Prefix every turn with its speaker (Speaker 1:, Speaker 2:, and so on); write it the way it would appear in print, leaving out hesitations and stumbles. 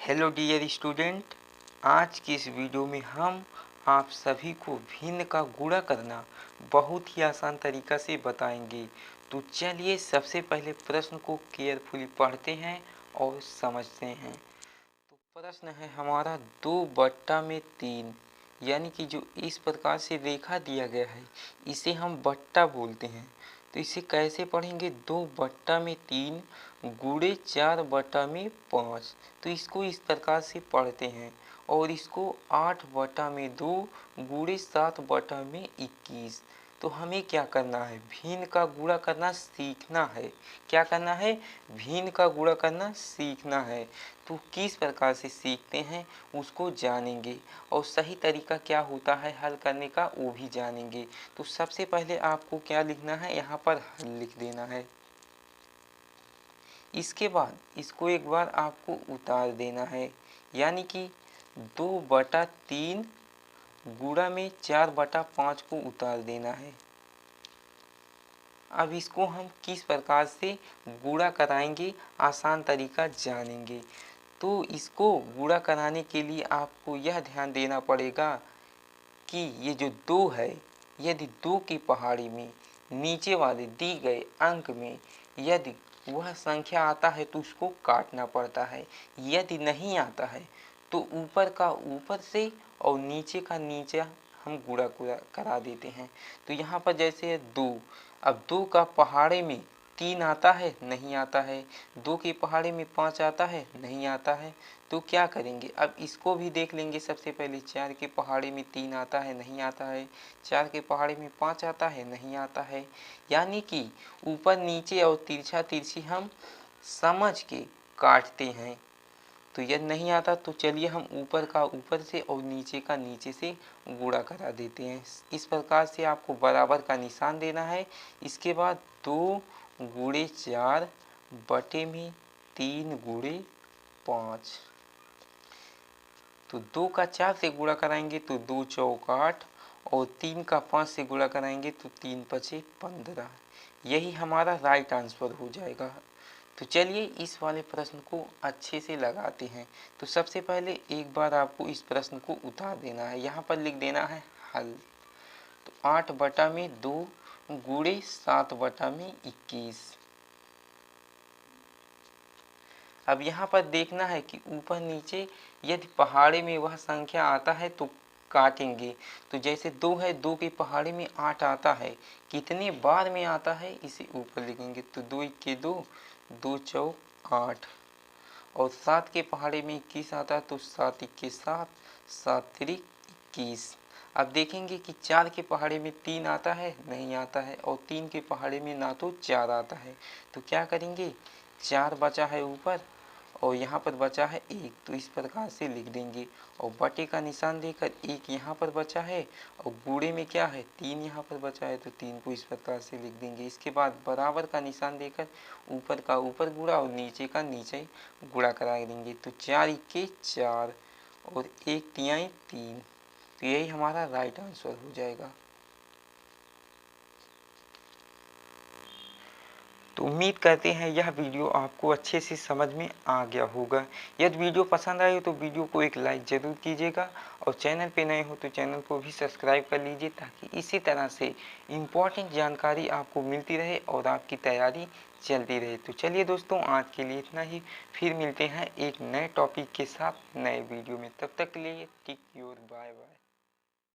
Speaker 1: Hello dear student, आज की इस वीडियो में हम आप सभी को भिन्न का गुणा करना बहुत ही आसान तरीका से बताएंगे। तो चलिए सबसे पहले प्रश्न को केयरफुली पढ़ते हैं और समझते हैं। तो प्रश्न है हमारा 2/3, यानी कि जो इस प्रकार से रेखा दिया गया है इसे हम बट्टा बोलते हैं। तो इसे कैसे पढ़ेंगे? 2/3 गुणे 4/5। तो इसको इस प्रकार से पढ़ते हैं। और इसको 8/2 गुणे 7/21। तो हमें क्या करना है? भिन्न का गुणा करना सीखना है। क्या करना है? भिन्न का गुणा करना सीखना है। तो किस प्रकार से सीखते हैं उसको जानेंगे, और सही तरीका क्या होता है हल करने का वो भी जानेंगे। तो सबसे पहले आपको क्या लिखना है? यहाँ पर हल लिख देना है। इसके बाद इसको एक बार आपको उतार देना है, यानी कि 2/3 गुणा में 4/5 को उतार देना है। अब इसको हम किस प्रकार से गुणा कराएंगे आसान तरीका जानेंगे। तो इसको गुणा कराने के लिए आपको यह ध्यान देना पड़ेगा कि ये जो 2 है, यदि 2 की पहाड़ी में नीचे वाले दी गए अंक में यदि वह संख्या आता है तो उसको काटना पड़ता है। यदि नहीं आता है तो ऊपर का ऊपर से और नीचे का नीचे हम गुणा करा देते हैं। तो यहाँ पर जैसे 2, अब 2 का पहाड़े में 3 आता है, नहीं आता है। 2 की पहाड़ी में 5 आता है, नहीं आता है। तो क्या करेंगे? अब इसको भी देख लेंगे। सबसे पहले 4 की पहाड़ी में 3 आता है, नहीं आता है। 4 की पहाड़ी में 5 आता है, नहीं आता है। यानी कि ऊपर नीचे और तिरछा तिरछी हम समझ के काटते हैं। तो यदि नहीं आता तो चलिए हम ऊपर का ऊपर से और नीचे का नीचे से गुणा करा देते हैं। इस प्रकार से आपको बराबर का निशान देना है। इसके बाद 2 गुणे 4 बटे में 3 गुणे 5। तो 2 का 4 से गुणा कराएंगे तो 2 चौक 8, और 3 का 5 से गुणा कराएंगे तो 3 पचे 15। यही हमारा राइट आंसर हो जाएगा। तो चलिए इस वाले प्रश्न को अच्छे से लगाते हैं। तो सबसे पहले एक बार आपको इस प्रश्न को उतार देना है, यहाँ पर लिख देना है हल। तो 8/2 गुणे 7/21। अब यहाँ पर देखना है कि ऊपर नीचे यदि पहाड़े में वह संख्या आता है तो काटेंगे। तो जैसे 2 है, 2 की पहाड़ी में 8 आता है, कितने बार में आता है इसे ऊपर लिखेंगे। तो 2 1 2, 2 चौक 8, और 7 के पहाड़ी में 21 आता है तो 7 1 7, 7 3 21। अब देखेंगे कि 4 के पहाड़ी में 3 आता है, नहीं आता है, और 3 के पहाड़ी में ना तो 4 आता है। तो क्या करेंगे? 4 बचा है ऊपर और यहाँ पर बचा है 1, तो इस प्रकार से लिख देंगे। और बटे का निशान देकर 1 यहाँ पर बचा है, और गुणे में क्या है? 3 यहाँ पर बचा है, तो 3 को इस प्रकार से लिख देंगे। इसके बाद बराबर का निशान देकर ऊपर का ऊपर गुणा और नीचे का नीचे गुणा करा देंगे। तो 4 1 4 और 1 तिहाई 3। तो यही हमारा राइट आंसर हो जाएगा। तो उम्मीद करते हैं यह वीडियो आपको अच्छे से समझ में आ गया होगा। यदि वीडियो पसंद आए तो वीडियो को एक लाइक ज़रूर कीजिएगा, और चैनल पे नए हो तो चैनल को भी सब्सक्राइब कर लीजिए, ताकि इसी तरह से इम्पोर्टेंट जानकारी आपको मिलती रहे और आपकी तैयारी चलती रहे। तो चलिए दोस्तों, आज के लिए इतना ही। फिर मिलते हैं एक नए टॉपिक के साथ नए वीडियो में। तब तक के लिए टेक केयर, बाय बाय।